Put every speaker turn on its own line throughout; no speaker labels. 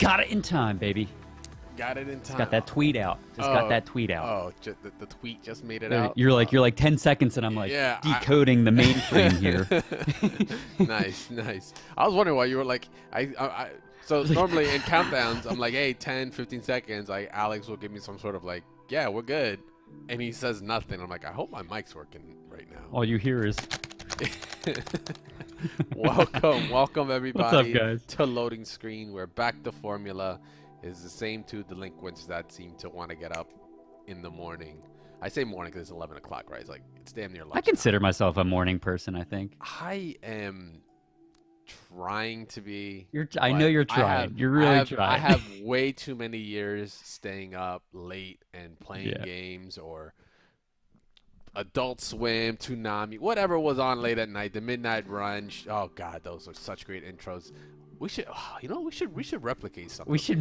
Got it in time, baby.
Got it in time.
Just got that tweet out. Got that tweet out.
Oh, the tweet just made it out.
You're like 10 seconds, and I'm like decoding the mainframe here.
Nice. I was wondering why you were like, so normally in countdowns, I'm like, hey, 10, 15 seconds. Like Alex will give me some sort of like, yeah, we're good, and he says nothing. I'm like, I hope my mic's working right now.
All you hear is.
Welcome everybody.
What's up, guys?
To Loading Screen. We're back to formula. Is the same two delinquents that seem to want to get up in the morning. I say morning because it's 11 o'clock, right? It's like it's damn near lunch.
I consider myself a morning person. I think
I am trying to be.
I know you're trying. You're really trying.
I have way too many years staying up late and playing games or Adult Swim, Toonami, whatever was on late at night. The Midnight Run. Oh God, those are such great intros. We should, we should replicate something.
We should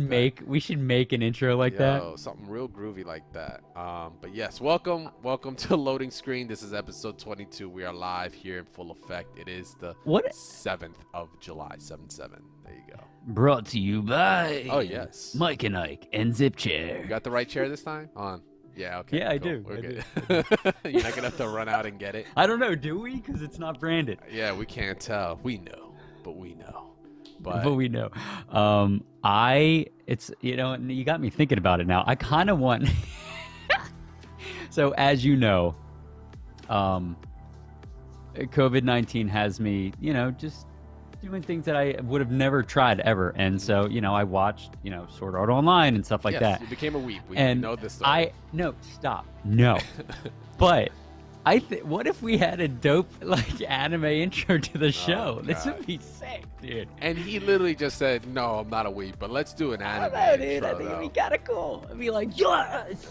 make an intro like that.
Something real groovy like that. But yes, welcome to Loading Screen. This is episode 22. We are live here in full effect. It is the 7th of July, 7/7. There you go.
Brought to you by.
Oh yes.
Mike and Ike and Zip Chair.
You got the right chair this time? On. Yeah. Okay.
Yeah,
cool.
I do.
You're not gonna have to run out and get it.
I don't know. Do we? Because it's not branded.
Yeah, we can't tell. We know, but we know.
But we know. It's, you got me thinking about it now. I kind of want. So as you know, COVID-19 has me, just doing things that I would have never tried ever. And so, I watched, Sword Art Online and stuff like that.
You became a weeb. We know this story.
No, stop. No. But what if we had a dope anime intro to the show? This would be sick, dude.
And he literally just said, "No, I'm not a weeb, but let's do an anime
intro." Dude, I think
it'd
be kind of cool. I'd be like, yes.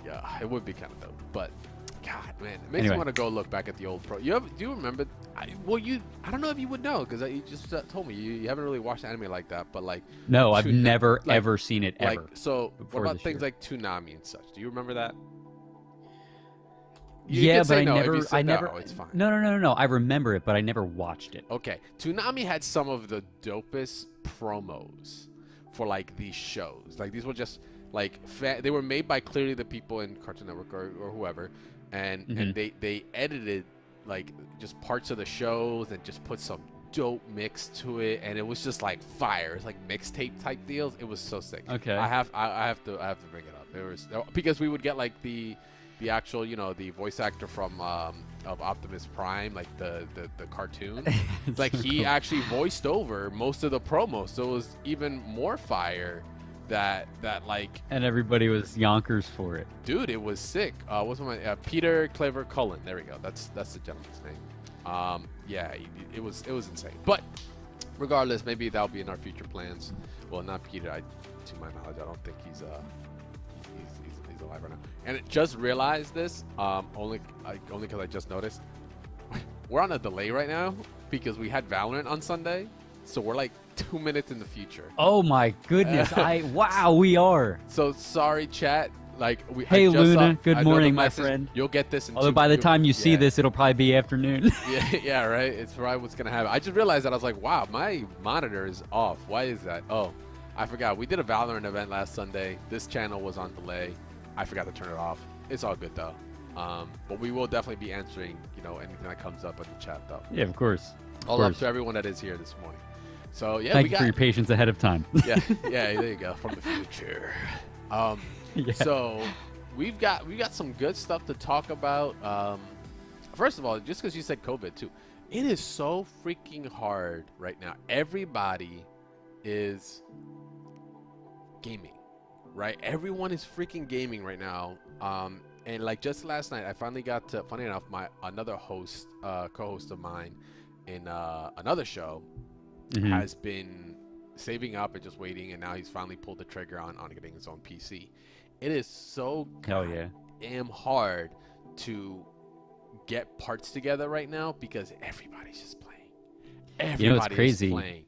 Yeah, it would be kind of dope. But God, man, it makes me want to go look back at the old pro. Do you remember? I don't know if you would know because you just told me you haven't really watched anime like that. But
no, I've never ever seen it ever.
So what about things like Toonami and such? Do you remember that?
But I never.
No, it's fine.
No. I remember it, but I never watched it.
Okay, Toonami had some of the dopest promos for these shows. These were just they were made by clearly the people in Cartoon Network or whoever, and they edited just parts of the shows and just put some dope mix to it, and it was just fire. It's mixtape type deals. It was so sick.
Okay,
I have to bring it up. It was because we would get the actual, the voice actor from of Optimus Prime, the cartoon. He actually voiced over most of the promos, so it was even more fire. That
and everybody was yonkers for it.
Dude, it was sick. What's my Peter Clever Cullen? There we go. That's the gentleman's name. Yeah, it was insane. But regardless, maybe that'll be in our future plans. Well, not Peter. To my knowledge, I don't think he's alive right now. And I just realized this, only because I just noticed. We're on a delay right now because we had Valorant on Sunday, so we're 2 minutes in the future.
Oh my goodness! Wow, we are.
So sorry, chat.
Hey Luna, good morning, my friend.
You'll get this.
Although by the time you see this, it'll probably be afternoon.
yeah, right. It's probably what's gonna happen. I just realized that I was like, wow, my monitor is off. Why is that? Oh, I forgot. We did a Valorant event last Sunday. This channel was on delay. I forgot to turn it off. It's all good though. But we will definitely be answering, anything that comes up in the chat though.
Yeah, of course.
All up to everyone that is here this morning. So yeah,
thank you for your patience ahead of time.
yeah, there you go, from the future. So we've got some good stuff to talk about. First of all, just because you said COVID too, it is so freaking hard right now. Everybody is gaming, right? Everyone is freaking gaming right now. And just last night, I finally got to. Funny enough, another host, co-host of mine in another show. Has been saving up and just waiting, and now he's finally pulled the trigger on getting his own PC. It is so damn hard to get parts together right now because everybody's just playing. Everybody's
crazy.
Playing.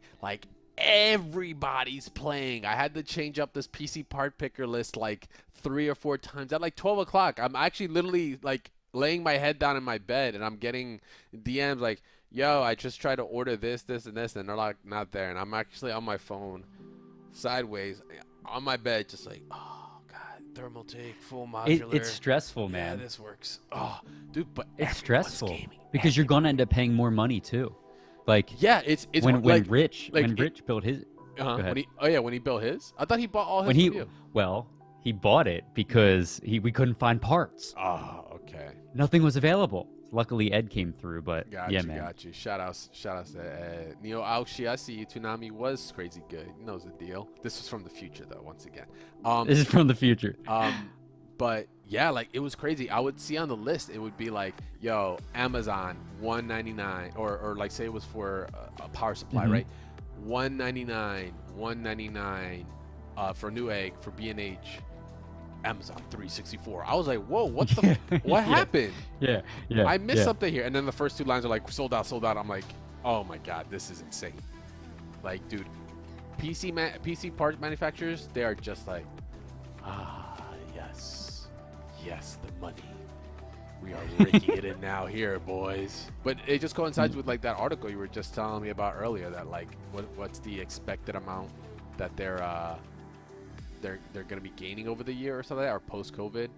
Everybody's playing. I had to change up this PC part picker list 3 or 4 times at 12 o'clock. I'm actually literally laying my head down in my bed, and I'm getting DMs yo, I just tried to order this, and this, and they're not there. And I'm actually on my phone sideways on my bed, just like, oh god, thermal take, full modular.
It's stressful,
Yeah,
man.
this works. Oh, dude, but
It's
everyone's
stressful
gaming.
because you're gonna end up paying more money too. Like
Yeah, it's
when
like,
Rich
like
when Rich built his. Go ahead.
When he built his, I thought he bought all his
When he
from you.
well, he bought it because we couldn't find parts.
Oh, okay.
Nothing was available. Luckily, Ed came through, but
Got
yeah,
you,
man.
got you. Shout outs to Ed. Neo Aoshi, I see you. Toonami was crazy good. He knows the deal. This was from the future, though. Once again,
This is from the future.
But yeah, like it was crazy. I would see on the list, it would be like, yo, Amazon $199, or like say it was for a power supply, right? $199, $199 for Newegg for B&H. Amazon 364. I was like, whoa, what the what happened?
Yeah.
I missed something here. And then the first two lines are like sold out, sold out. I'm like, oh my god, this is insane. Like, dude, PC part manufacturers, they are just like, yes, the money. We are raking it in now here, boys. But it just coincides with like that article you were just telling me about earlier, that like what's the expected amount that they're going to be gaining over the year or something, or post-COVID.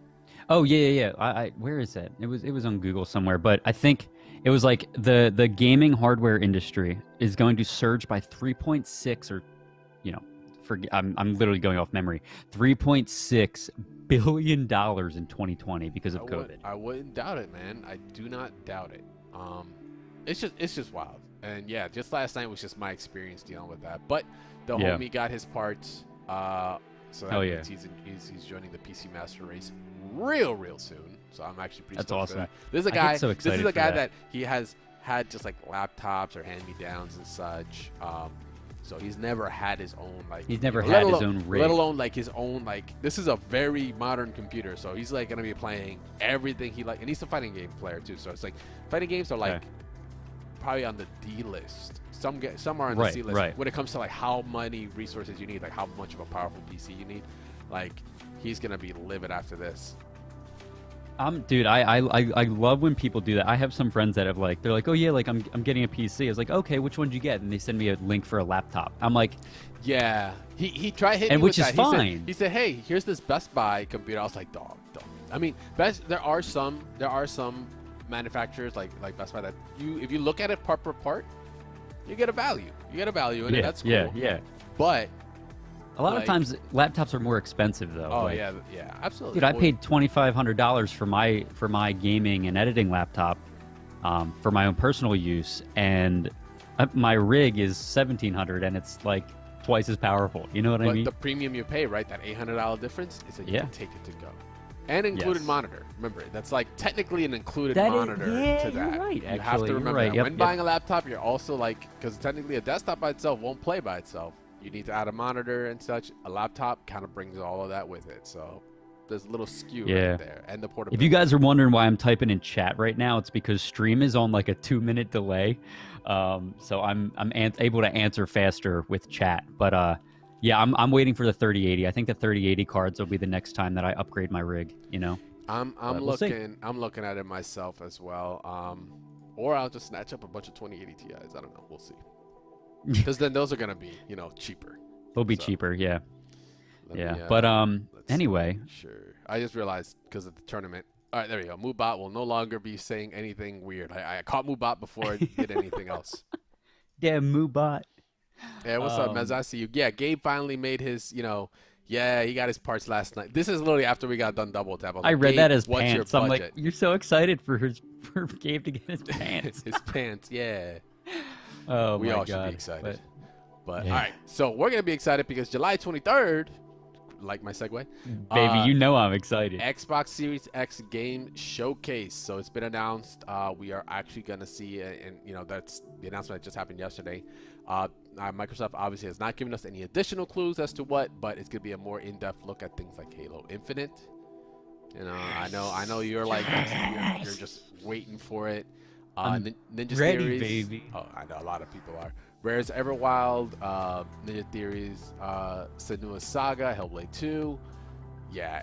Oh yeah. I where is that? It was on Google somewhere, but I think it was like the gaming hardware industry is going to surge by 3.6, or I'm literally going off memory, $3.6 billion in 2020 because of COVID.
I wouldn't doubt it, man. I do not doubt it. It's just wild. And yeah, just last night was just my experience dealing with that. But the homie got his parts. So that means he's joining the PC Master Race real soon. So I'm actually pretty stoked for that. This is a guy. This is a guy that he has had just like laptops or hand-me-downs and such. So he's never had his own
He's never had his own rig.
Let alone like his own This is a very modern computer. So he's like gonna be playing everything he like, and he's a fighting game player too. So it's like fighting games are like probably on the D list. Some are on the C list when it comes to like how many resources you need, like how much of a powerful PC you need. Like he's gonna be livid after this.
Dude, I love when people do that. I have some friends that have they're like, oh yeah, like I'm getting a PC. I was like, okay, which one did you get? And they send me a link for a laptop. I'm like,
yeah. He tried hitting
me
with
that. Which is fine.
He said, hey, here's this Best Buy computer. I was like, dog. I mean, there are some manufacturers like Best Buy that if you look at it part per part, you get a value. You get a value in it. That's cool.
Yeah.
But
a lot of times laptops are more expensive though.
Oh yeah, absolutely.
Dude, I paid $2,500 for my gaming and editing laptop, for my own personal use, and my rig is $1,700, and it's like twice as powerful. You know what I mean?
But the premium you pay, right? That $800 difference is that you can take it to go. And included monitor. Remember, that's like technically an included monitor to that.
You're right.
You have to remember that. When buying a laptop, you're also because technically a desktop by itself won't play by itself. You need to add a monitor and such. A laptop kind of brings all of that with it. So there's a little skew right there. And the portability.
If you guys are wondering why I'm typing in chat right now, it's because stream is on like a 2-minute delay. So I'm able to answer faster with chat. But yeah, I'm waiting for the 3080. I think the 3080 cards will be the next time that I upgrade my rig.
I'm looking at it myself as well. Or I'll just snatch up a bunch of 2080 Ti's. I don't know. We'll see. Because then those are gonna be cheaper.
They'll be cheaper. Yeah. But anyway.
Sure. I just realized because of the tournament. All right, there we go. Moobot will no longer be saying anything weird. I caught Moobot before it did anything else.
Damn Moobot.
Yeah, what's up, Mez? I see you. Yeah, Gabe finally made his, he got his parts last night. This is literally after we got done double tap.
I read that as pants. I'm like, you're so excited for Gabe to get his pants.
His pants, yeah.
Oh,
we all should be excited. But all right, so we're going to be excited because July 23rd, like my segue.
Baby, I'm excited.
Xbox Series X game showcase. So it's been announced. We are actually going to see, and that's the announcement that just happened yesterday. Microsoft obviously has not given us any additional clues as to what, but it's going to be a more in-depth look at things like Halo Infinite. I know you're like, you're just waiting for it. Ninja
ready,
Theories.
Baby.
Oh, I know a lot of people are. Rare's Everwild, Ninja Theories, Senua's Saga, Hellblade 2,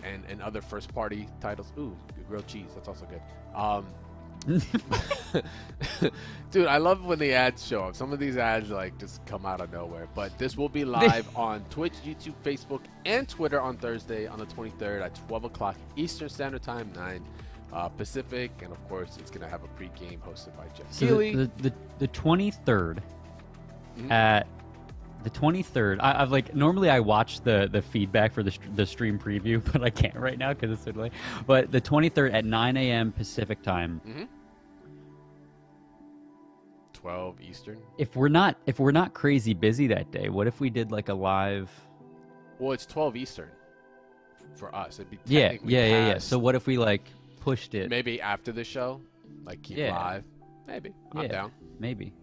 and other first-party titles. Ooh, grilled cheese, that's also good. Dude, I love when the ads show up. Some of these ads like just come out of nowhere. But this will be live on Twitch, YouTube, Facebook, and Twitter on Thursday on the 23rd at 12 o'clock Eastern Standard Time, 9 Pacific, and of course it's gonna have a pregame hosted by Jeff Keighley.
The 23rd at the 23rd. I've like normally I watch the feedback for the stream preview, but I can't right now because it's so late. But the 23rd at 9 a.m. Pacific time.
12 Eastern.
If we're not crazy busy that day, what if we did like a live?
Well, it's 12 Eastern for us. It'd be
yeah. So what if we like pushed it?
Maybe after the show, like keep live. Maybe. I'm down.
Maybe.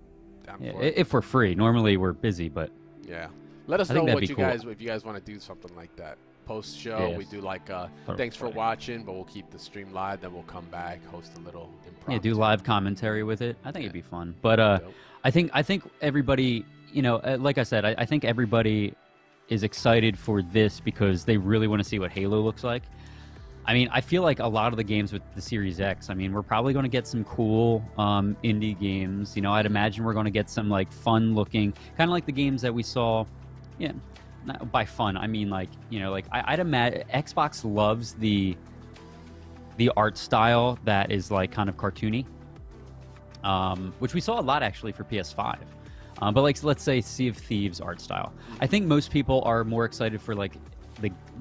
Down for it.
If we're free. Normally we're busy, but
yeah. Let us know what you guys if you guys want to do something like that. Post show, we do like thanks for watching, but we'll keep the stream live. Then we'll come back, host a little impromptu.
Yeah, do live commentary with it. I think it'd be fun. But I think everybody, like I said, I think everybody is excited for this because they really want to see what Halo looks like. I mean, I feel like a lot of the games with the Series X, I mean, we're probably going to get some cool indie games. I'd imagine we're going to get some like fun looking, kind of like the games that we saw. Yeah. Not by fun, I mean like I'd imagine Xbox loves the art style that is like kind of cartoony, which we saw a lot actually for PS5. But like let's say Sea of Thieves art style. I think most people are more excited for like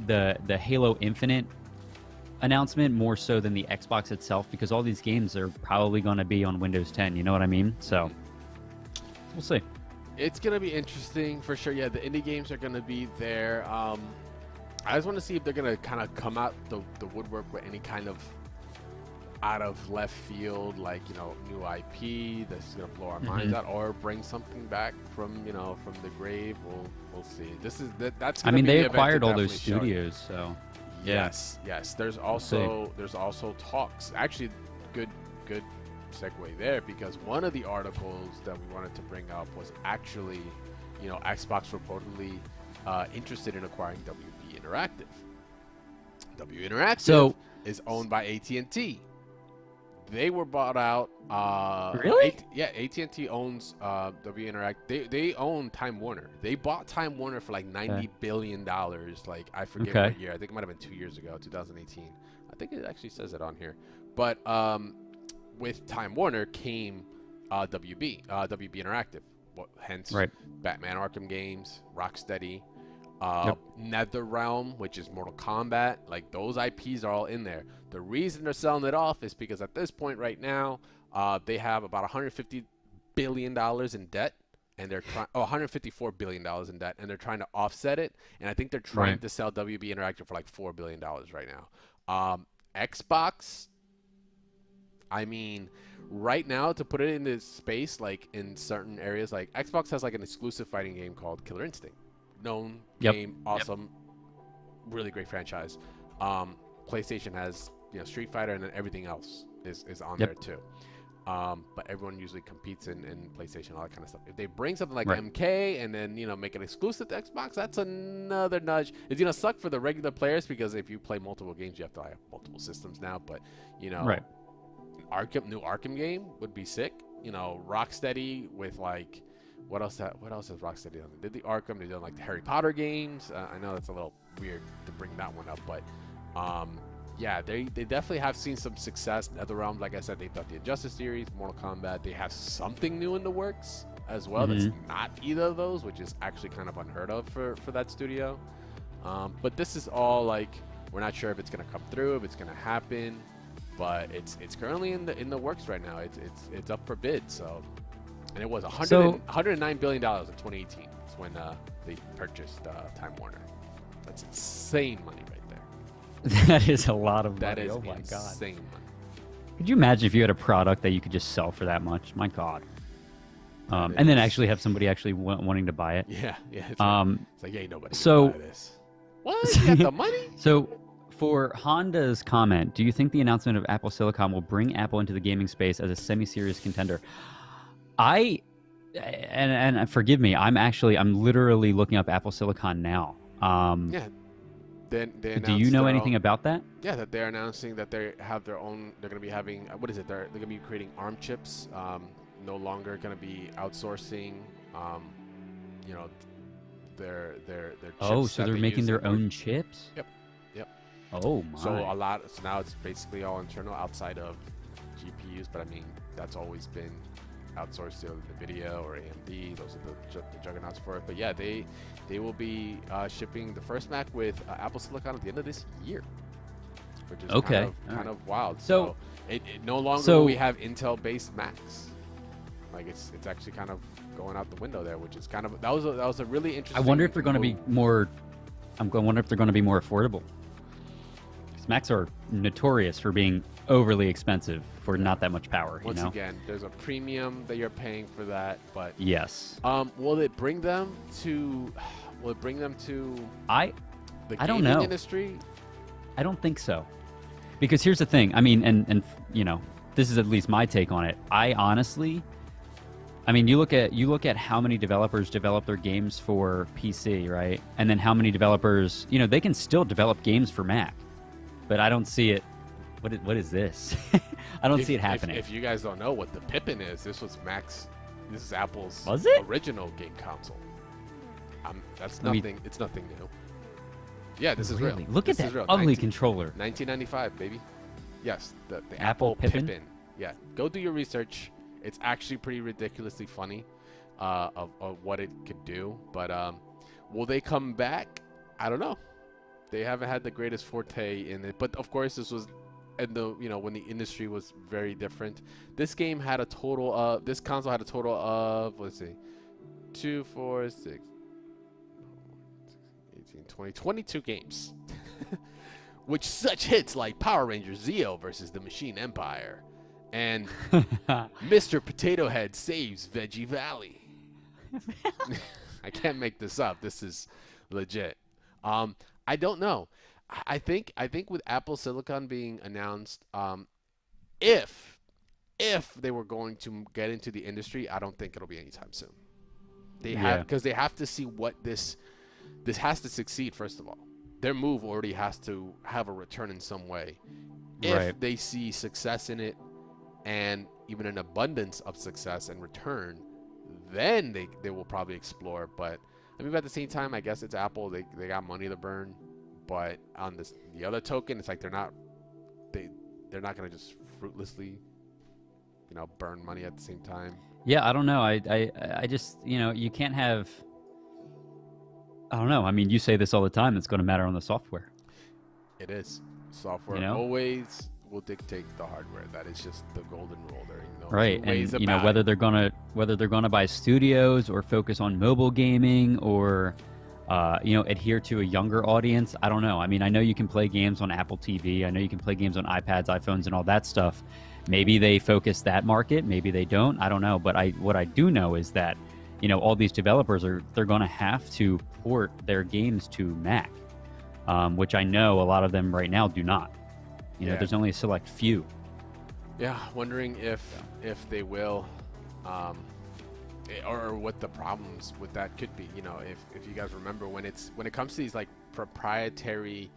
the Halo Infinite announcement more so than the Xbox itself because all these games are probably going to be on Windows 10. You know what I mean? So we'll see.
It's going to be interesting for sure. Yeah, the indie games are going to be there. I just want to see if they're going to kind of come out the woodwork with any kind of out of left field, like, new IP that's going to blow our minds out or bring something back from the grave. We'll see. That's going to be
they acquired all those studios, so yeah.
Yes. There's also talks. Actually, good segue there because one of the articles that we wanted to bring up was actually Xbox reportedly interested in acquiring WB Interactive. W Interactive is owned by AT&T. They were bought out.
Really?
AT&T owns W Interactive. They own Time Warner. They bought Time Warner for like $90 billion. Like I forget what year. I think it might have been 2 years ago, 2018. I think it actually says it on here. But with Time Warner came WB Interactive, hence Batman Arkham games, Rocksteady, NetherRealm, which is Mortal Kombat. Like those IPs are all in there. The reason they're selling it off is because at this point right now, they have about $150 billion in debt, and they're trying $154 billion in debt, and they're trying to offset it. And I think they're trying to sell WB Interactive for like $4 billion right now. Xbox. I mean, right now, to put it in this space, like in certain areas, like Xbox has like an exclusive fighting game called Killer Instinct. Known game, awesome, really great franchise. PlayStation has Street Fighter, and then everything else is on there too. But everyone usually competes in PlayStation, all that kind of stuff. If they bring something like MK and then make it exclusive to Xbox, that's another nudge. It's gonna suck for the regular players because if you play multiple games, you have to have multiple systems now. But new Arkham game would be sick. Rocksteady with like what else has Rocksteady done? They did the Arkham. They've done like the Harry Potter games. I know that's a little weird to bring that one up, but yeah, they definitely have seen some success. NetherRealm, like I said, they've done the Injustice series, Mortal Kombat. They have something new in the works as well. That's not either of those, which is actually kind of unheard of for that studio. But this is all like we're not sure if it's gonna come through, if it's gonna happen. But it's currently in the works right now. It's up for bid. So, and it was $109 billion in 2018. It's when they purchased Time Warner. That's insane money right there.
That is a lot of money.
That is
oh my
insane
God.
money.
Could you imagine if you had a product that you could just sell for that much? My God. And then actually have somebody actually wanting to buy it.
Yeah. It's like, yeah, nobody
can
buy this. What? You got the money?
So. For Honda's comment, do you think the announcement of Apple Silicon will bring Apple into the gaming space as a semi-serious contender? And forgive me, I'm literally looking up Apple Silicon now.
Then they
Do you know anything about that?
Yeah, that they're announcing that they have their own. They're going to be having what is it? They're going to be creating ARM chips. No longer going to be outsourcing. You know, their chips.
Oh, so they're making their own chips?
Yep. Yep.
Oh my.
So so now it's basically all internal outside of GPUs, but I mean that's always been outsourced to NVIDIA or AMD. Those are the juggernauts for it. But yeah, they will be shipping the first Mac with Apple Silicon at the end of this year, which is kind of wild. So it no longer will we have Intel-based Macs. Like it's actually kind of going out the window there, which is kind of that was a really interesting.
I wonder if they're going to be more. Wonder if they're going to be more affordable. Macs are notorious for being overly expensive for not that much power.
Once again, there's a premium that you're paying for that, but
yes.
Will it bring them to? Will it bring them to?
I don't
gaming
know.
Industry?
I don't think so, because here's the thing. I mean, and you know, this is at least my take on it. I honestly, I mean, you look at how many developers develop their games for PC, right? And then how many developers, you know, they can still develop games for Mac. But I don't see it. What is this? I don't see it happening.
If you guys don't know what the Pippin is, this is Apple's original game console. That's nothing. It's nothing new. Yeah, this is real.
Look at that ugly controller.
1995, baby. Yes, the
Apple Pippin.
Yeah, go do your research. It's actually pretty ridiculously funny of what it could do. But will they come back? I don't know. They haven't had the greatest forte in it, but of course this was, when the industry was very different. This game had this console had a total of, let's see, 2, 4, 6, 18, 20, 22 games, which such hits like Power Rangers Zeo versus the Machine Empire, and Mr. Potato Head saves Veggie Valley. I can't make this up. This is legit. I don't know. I think with Apple Silicon being announced, if they were going to get into the industry, I don't think it'll be anytime soon. They have to see what this has to succeed. First of all, their move already has to have a return in some way. If they see success in it, and even an abundance of success and return, then they will probably explore. But I mean, at the same time, I guess it's Apple. They got money to burn, but on the other token, it's like they're not gonna just fruitlessly, burn money at the same time.
Yeah, I don't know. I just, you can't have. I don't know. I mean, you say this all the time. It's going to matter on the software.
It is. Software always will dictate the hardware. That is just the golden rule. There ain't no
right,
two ways
and
about
whether
it.
they're gonna buy studios or focus on mobile gaming or adhere to a younger audience. I don't know. I mean, I know you can play games on Apple TV. I know you can play games on iPads, iPhones, and all that stuff. Maybe they focus that market. Maybe they don't. I don't know. But what I do know is that all these developers they're going to have to port their games to Mac, which I know a lot of them right now do not. There's only a select few.
Yeah, wondering if they will, or what the problems with that could be. If you guys remember when it comes to these like proprietary,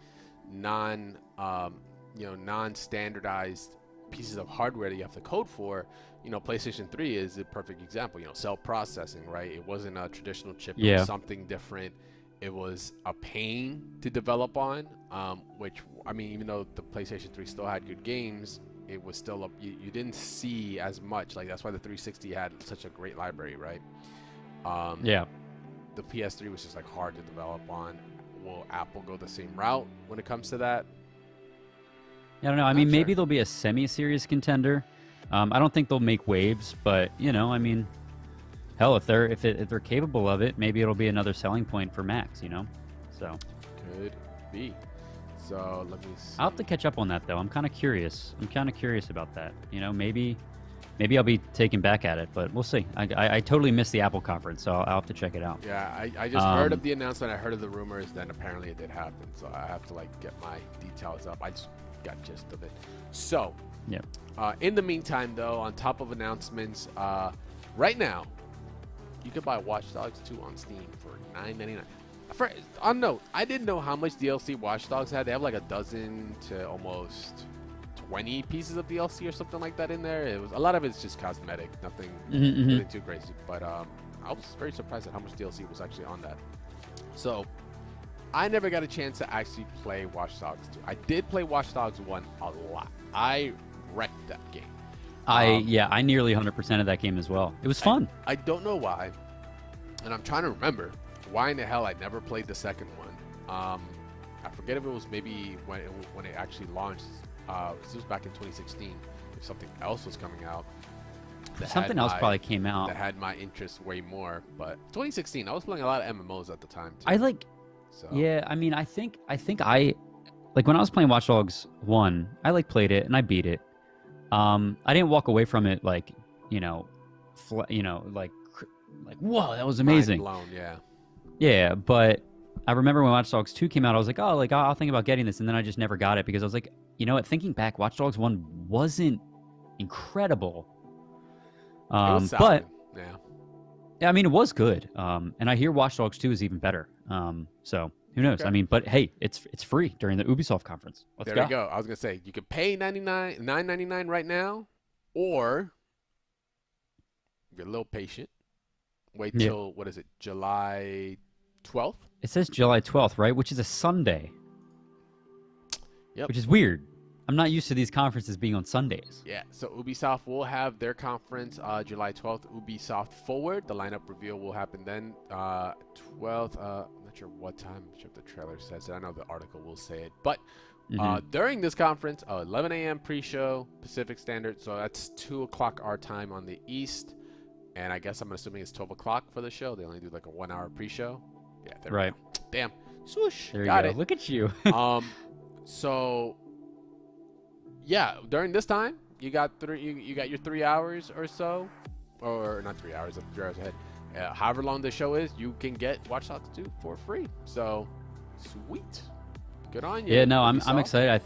non-standardized pieces of hardware that you have to code for, PlayStation 3 is a perfect example. Cell processing, right? It wasn't a traditional chip. It was something different. It was a pain to develop on, which, I mean, even though the PlayStation 3 still had good games, it was still you didn't see as much. Like, that's why the 360 had such a great library, right? The PS3 was just like hard to develop on. Will Apple go the same route when it comes to that?
I don't know. I mean, maybe they'll be a semi-serious contender. I don't think they'll make waves, but I mean, hell, if they're capable of it, maybe it'll be another selling point for Macs. So
could be. So let me see.
I'll have to catch up on that though. I'm kind of curious. About that. Maybe I'll be taken back at it, but we'll see. I totally missed the Apple conference, so I'll have to check it out.
Yeah, I just heard of the announcement. I heard of the rumors. Then apparently it did happen. So I have to get my details up. I just got gist of it. So in the meantime, though, on top of announcements, right now you can buy Watch Dogs 2 on Steam for $9.99. on note, I didn't know how much DLC Watch Dogs had. They have like a dozen to almost 20 pieces of DLC or something like that in there. It was a lot of it's just cosmetic, nothing really too crazy. But I was very surprised at how much DLC was actually on that. So I never got a chance to actually play Watch Dogs 2. I did play Watch Dogs 1 a lot. I wrecked that game.
I nearly 100% of that game as well. It was fun.
I don't know why, and I'm trying to remember why in the hell I never played the second one. I forget if it was maybe when it actually launched. This was back in 2016. If something else was coming out,
something else probably came out
that had my interest way more. But 2016, I was playing a lot of MMOs at the time too.
Yeah, I mean, I think I like when I was playing Watch Dogs 1, I played it and I beat it. I didn't walk away from it like whoa, that was amazing.
Mind blown, yeah.
Yeah, but I remember when Watch Dogs 2 came out, I was like, oh, I'll think about getting this, and then I just never got it because I was like, you know what? Thinking back, Watch Dogs 1 wasn't incredible.
It was
but
yeah,
I mean, it was good. And I hear Watch Dogs 2 is even better. So who knows?
Okay.
I mean, but hey, it's free during the Ubisoft conference.
There you go. I was gonna say you could pay $9.99 right now, or be a little patient. Wait till what is it? July 12th?
It says July 12th, right? Which is a Sunday.
Yep.
Which is weird. I'm not used to these conferences being on Sundays.
Yeah, so Ubisoft will have their conference July 12th, Ubisoft Forward. The lineup reveal will happen then. 12th, I'm not sure what time. I'm not sure if the trailer says it. I know the article will say it. But during this conference, 11 a.m. pre-show, Pacific Standard. So that's 2 o'clock our time on the East. And I guess I'm assuming it's 12 o'clock for the show. They only do like a 1 hour pre-show. Yeah, there we go. Damn. Swoosh.
There you
got
go.
it.
Look at you.
So yeah, during this time, you got your 3 hours or so, or not 3 hours, 3 hours ahead. However long the show is, you can get Watch Dogs 2 for free. So sweet. Good on you.
Yeah, no, I'm excited. I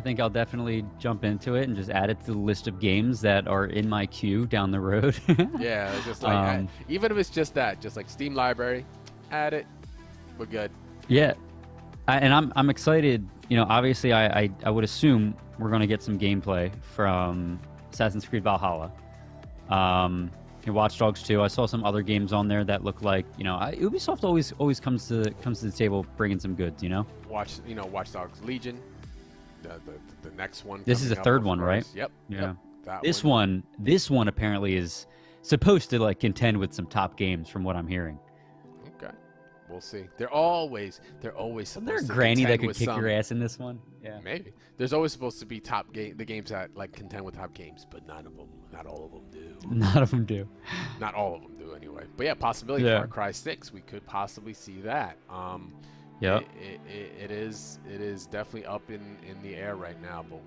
think I'll definitely jump into it and just add it to the list of games that are in my queue down the road.
Yeah, it's just like even if it's just that, just like Steam library, add it. We're good.
Yeah, and I'm excited. You know, obviously, I would assume we're going to get some gameplay from Assassin's Creed Valhalla. Watch Dogs 2. I saw some other games on there that look like, Ubisoft always comes to the table bringing some goods.
Watch Dogs Legion. The next one.
This is the third one, right?
Yep.
Yeah.
Yep,
this one apparently is supposed to contend with some top games, from what I'm hearing.
Okay, we'll see. They're always supposed
Is there a
to
granny that could
with
kick
some,
your ass in this one? Yeah,
maybe. There's always supposed to be the games that contend with top games, but not all of them do.
None of them do.
Not all of them do, anyway. But yeah, possibility Far Cry 6. We could possibly see that.
Yep.
It is definitely up in the air right now, but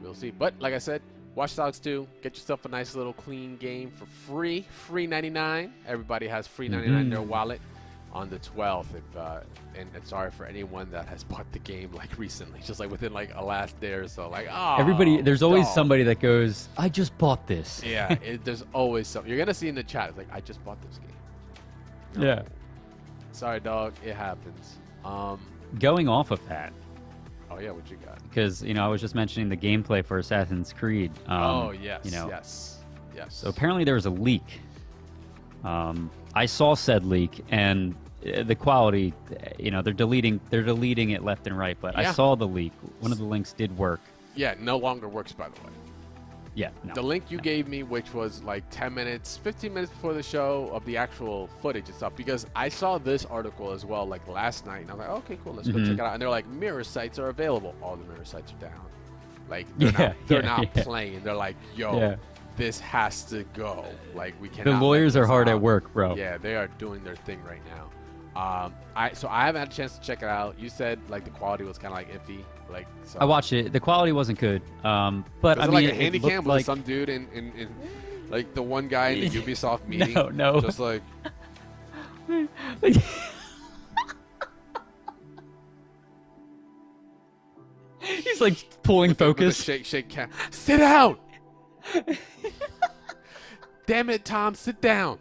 we'll see. But like I said, Watch Dogs 2, get yourself a nice little clean game for free 99. Everybody has free 99 in their wallet on the 12th. And sorry for anyone that has bought the game recently, just within a last day or so.
Everybody, there's always somebody that goes, I just bought this.
Yeah, there's always something. You're gonna see in the chat, it's I just bought this game. No.
Yeah.
Sorry, dog. It happens.
Going off of that.
Oh yeah, what you got?
Because I was just mentioning the gameplay for Assassin's Creed.
Yes. Yes.
So apparently there was a leak. I saw said leak, and the quality, they're deleting it left and right. But I saw the leak. One of the links did work.
Yeah, no longer works, by the way.
Yeah. No,
the link you gave me, which was 10 minutes, 15 minutes before the show of the actual footage and stuff, because I saw this article as well, last night, and I was like, okay, cool, let's go check it out. And they're like, mirror sites are available. All the mirror sites are down. They're not playing. They're like, yo, this has to go. We cannot.
The lawyers are hard at work, bro.
Yeah, they are doing their thing right now. So I haven't had a chance to check it out. You said the quality was kind of iffy. So.
I watched it. The quality wasn't good. But
was
I mean,
a handy cam with some dude in the one guy in the Ubisoft meeting.
No.
Just
he's pulling focus.
Shake cam. Sit down. Damn it, Tom, sit down.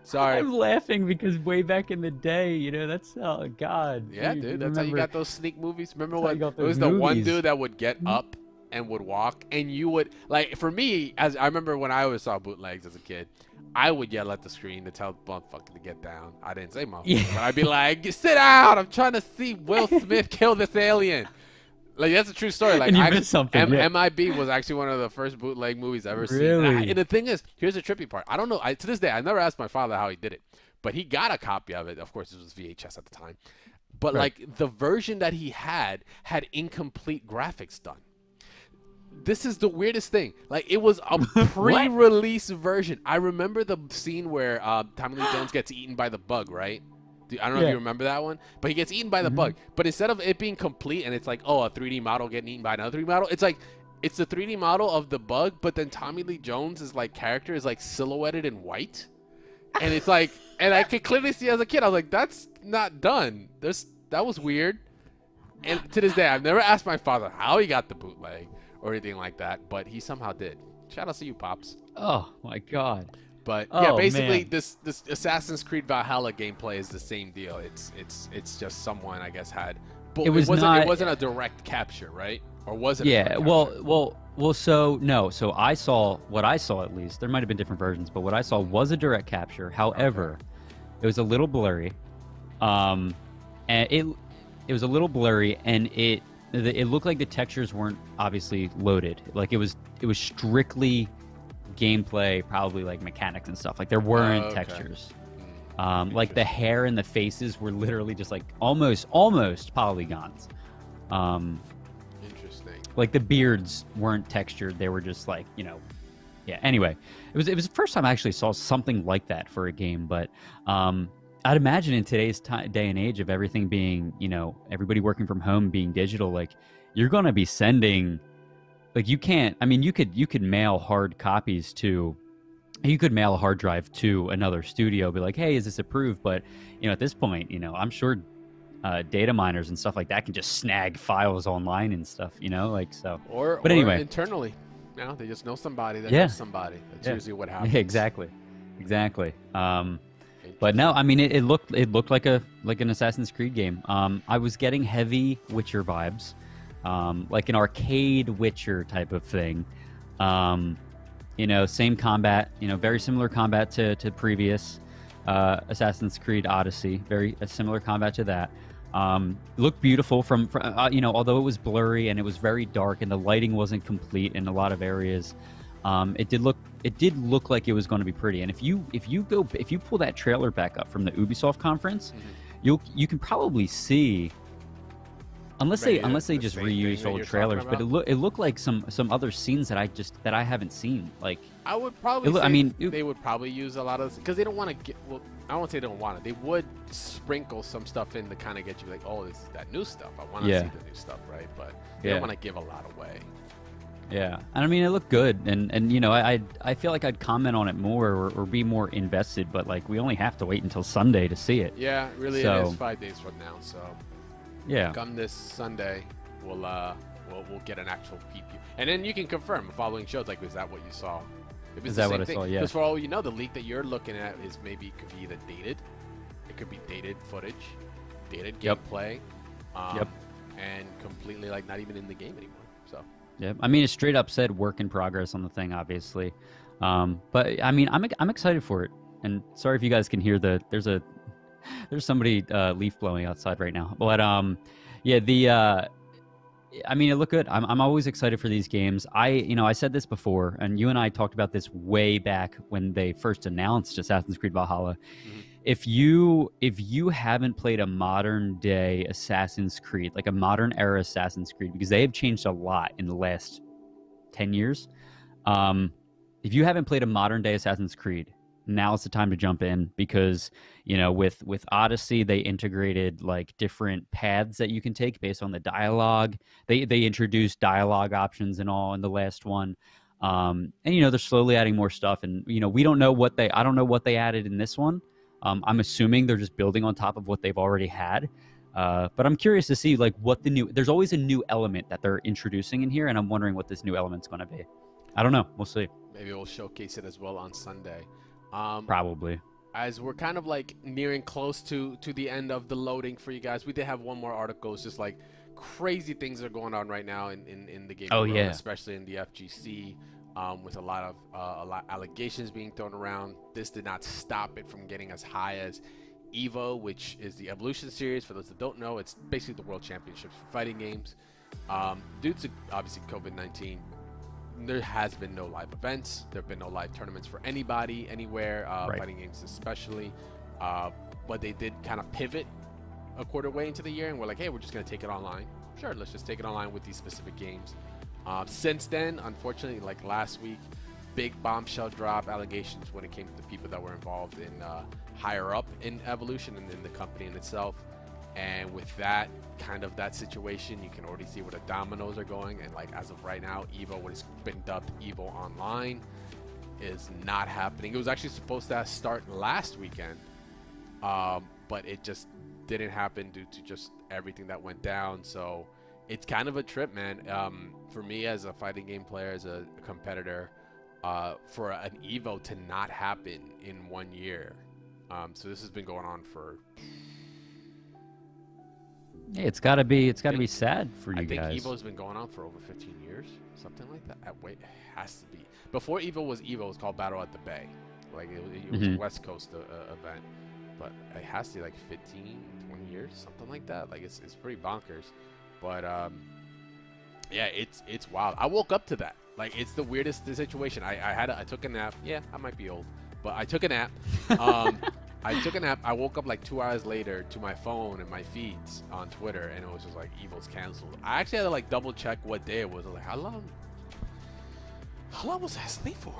Sorry.
I'm laughing because way back in the day, you know, that's oh god.
Yeah, dude, that's how you got those sneak movies. Remember when it was the one dude that would get up and would walk, and you would like. For me, as I remember when I always saw bootlegs as a kid, I would yell at the screen to tell the motherfucker to get down. I didn't say motherfucker, but I'd be like, "Sit down! I'm trying to see Will Smith kill this alien." Like that's a true story. Like
and you missed something.
MIB was actually one of the first bootleg movies I've ever seen. And the thing is, here's the trippy part. I don't know. To this day, I never asked my father how he did it, but he got a copy of it. Of course, it was VHS at the time. But like the version that he had incomplete graphics done. This is the weirdest thing. Like it was a pre-release version. I remember the scene where Tommy Lee Jones gets eaten by the bug, right? I don't know if you remember that one, but he gets eaten by the bug. But instead of it being complete and it's like, oh, a 3D model getting eaten by another 3D model, it's like it's the 3D model of the bug, but then Tommy Lee Jones' like character is like silhouetted in white. And it's like, and I could clearly see as a kid, I was like, that's not done. That was weird. And to this day, I've never asked my father how he got the bootleg or anything like that, but he somehow did. Shout out to you, Pops.
Oh my god.
But yeah, basically this Assassin's Creed Valhalla gameplay is the same deal. It's just someone I guess had. But it wasn't a direct capture, right? Or was it?
Yeah. Well. So no. So I saw what I saw at least. There might have been different versions, but what I saw was a direct capture. However, it was a little blurry. And it was a little blurry, and it looked like the textures weren't obviously loaded. Like it was strictly gameplay, probably like mechanics and stuff. Like there weren't textures. Like the hair and the faces were literally just like almost polygons.
Interesting.
Like the beards weren't textured. They were just like, you know, yeah. Anyway, it was the first time I actually saw something like that for a game. But I'd imagine in today's day and age of everything being, you know, everybody working from home, being digital, like you're going to be sending. Like you can't. I mean, you could mail hard copies to. You could mail a hard drive to another studio, be like, "Hey, is this approved?" But you know, at this point, you know, I'm sure data miners and stuff like that can just snag files online and stuff. You know, like so. But anyway,
internally, you know, they just know somebody that knows somebody. That's usually what happens.
Yeah, exactly. But no, I mean, it looked like an Assassin's Creed game. I was getting heavy Witcher vibes. Like an arcade Witcher type of thing. You know, same combat, you know, very similar combat to previous Assassin's Creed Odyssey. Very similar combat to that. Looked beautiful from you know, although it was blurry and it was very dark and the lighting wasn't complete in a lot of areas. It did look like it was going to be pretty. And if you pull that trailer back up from the Ubisoft conference, you can probably see. Unless they just reused old trailers, but it looked like some other scenes that I haven't seen. Like
I would probably they would probably use a lot of, because they don't want to get, well, I don't want to say they don't want it. They would sprinkle some stuff in to kind of get you like, oh, this is that new stuff. I want to see the new stuff, right? But they don't want to give a lot away.
Yeah, and I mean it looked good, and you know I feel like I'd comment on it more or be more invested, but like we only have to wait until Sunday to see it.
Yeah, really, it is 5 days from now, so.
Yeah.
Come this Sunday, we'll get an actual preview, and then you can confirm the following shows. Like, is that what you saw?
Is that what I saw? Yeah.
Because for all you know, the leak that you're looking at is could be either dated, it could be dated footage, dated gameplay, and completely like not even in the game anymore. So.
Yeah, I mean, it straight up said work in progress on the thing, obviously, but I mean, I'm excited for it. And sorry if you guys can hear there's somebody leaf blowing outside right now, but yeah, I mean, it looked good. I'm always excited for these games. I said this before, and you and I talked about this way back when they first announced Assassin's Creed Valhalla. Mm-hmm. If you haven't played a modern day Assassin's Creed, like a modern era Assassin's Creed, because they have changed a lot in the last 10 years. If you haven't played a modern day Assassin's Creed, now's the time to jump in, because you know, with Odyssey they integrated like different paths that you can take based on the dialogue. They introduced dialogue options and all in the last one, and you know, they're slowly adding more stuff, and you know, I don't know what they added in this one. I'm assuming they're just building on top of what they've already had, but I'm curious to see like what there's always a new element that they're introducing in here, and I'm wondering what this new element's going to be. I don't know, we'll see.
Maybe we'll showcase it as well on Sunday.
Probably.
as we're kind of like nearing close to the end of the loading for you guys, we did have one more article. It's just like crazy things are going on right now in the gaming world, especially in the FGC, with a lot of allegations being thrown around. This did not stop it from getting as high as EVO, which is the Evolution Series. For those that don't know, it's basically the World Championships for fighting games. Due to obviously COVID-19, there has been no live events. There have been no live tournaments for anybody, anywhere, fighting games especially. But they did kind of pivot a quarter way into the year, and we're like, hey, we're just going to take it online. Sure, let's just take it online with these specific games. Since then, unfortunately, like last week, big bombshell drop allegations when it came to the people that were involved in higher up in Evolution and in the company in itself. And with that kind of that situation, you can already see where the dominoes are going. And like as of right now, EVO, what has been dubbed EVO Online, is not happening. It was actually supposed to start last weekend, but it just didn't happen due to just everything that went down. So it's kind of a trip, man. For me as a fighting game player, as a competitor, for an EVO to not happen in 1 year. So this has been going on for.
Hey, it's gotta be sad for you guys.
I think EVO's been going on for over 15 years, something like that. Wait, it has to be. Before EVO was called Battle at the Bay. Like it was a West Coast event, but it has to be like 15, 20 years, something like that. Like it's pretty bonkers. But yeah, it's wild. I woke up to that. Like it's the weirdest situation. I took a nap. Yeah, I might be old, but I took a nap. I took a nap. I woke up like 2 hours later to my phone and my feeds on Twitter, and it was just like EVO's canceled. I actually had to like double check what day it was. I was like, how long was I asleep for?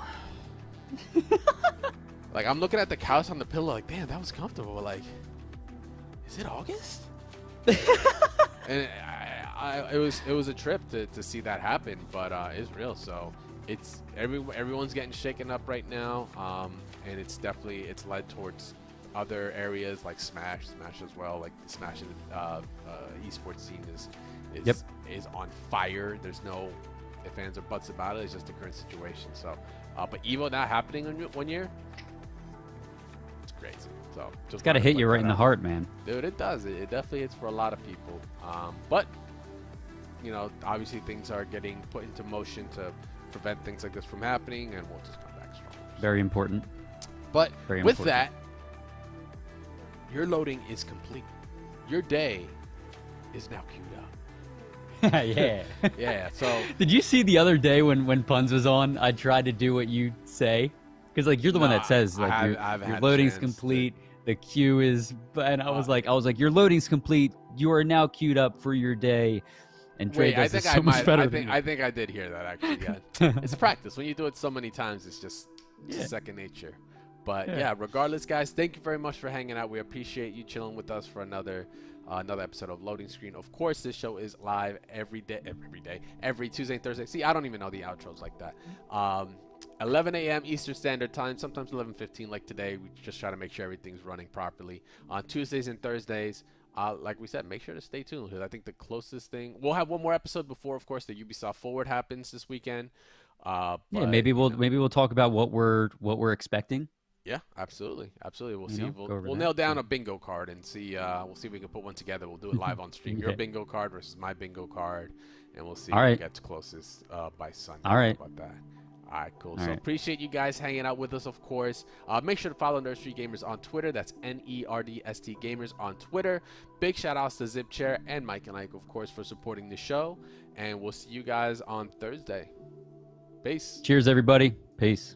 Like I'm looking at the couch on the pillow, like, damn, that was comfortable. Like, is it August? And it was a trip to see that happen, but it's real. So it's everyone's getting shaken up right now, and it's led towards other areas like Smash as well. Like the Smash esports scene is on fire. There's no ifs, ands, or buts about it. It's just the current situation. So, but EVO not happening in 1 year, it's crazy. So
it's got to hit you right in the heart, man.
Dude, it does. It definitely hits for a lot of people. But you know, obviously things are getting put into motion to prevent things like this from happening, and we'll just come back strong.
Very important.
But with that, your loading is complete. Your day is now queued up.
Yeah.
Yeah. So
did you see the other day when Puns was on? I tried to do what you say, because like you're the one that says like your loading's complete. The queue is, and I was like, your loading's complete. You are now queued up for your day. And Dre does this so much better.
I think I did hear that actually. Yeah, it's practice. When you do it so many times, it's just second nature. But yeah, regardless, guys, thank you very much for hanging out. We appreciate you chilling with us for another episode of Loading Screen. Of course, this show is live every Tuesday and Thursday. See, I don't even know the outros like that. 11 a.m. Eastern Standard Time, sometimes 11:15 like today. We just try to make sure everything's running properly. On Tuesdays and Thursdays, like we said, make sure to stay tuned, because I think the closest thing, we'll have one more episode before, of course, the Ubisoft Forward happens this weekend.
Yeah, maybe we'll talk about what we're expecting.
Yeah, absolutely. We'll see. We'll nail down a bingo card and see. We'll see if we can put one together. We'll do it live on stream. Your bingo card versus my bingo card, and we'll see who gets closest by Sunday.
All right.
How about that? All right, cool. So appreciate you guys hanging out with us, of course. Make sure to follow Nerd Street Gamers on Twitter. That's NERDST Gamers on Twitter. Big shout outs to Zip Chair and Mike and Ike, of course, for supporting the show. And we'll see you guys on Thursday. Peace.
Cheers, everybody. Peace.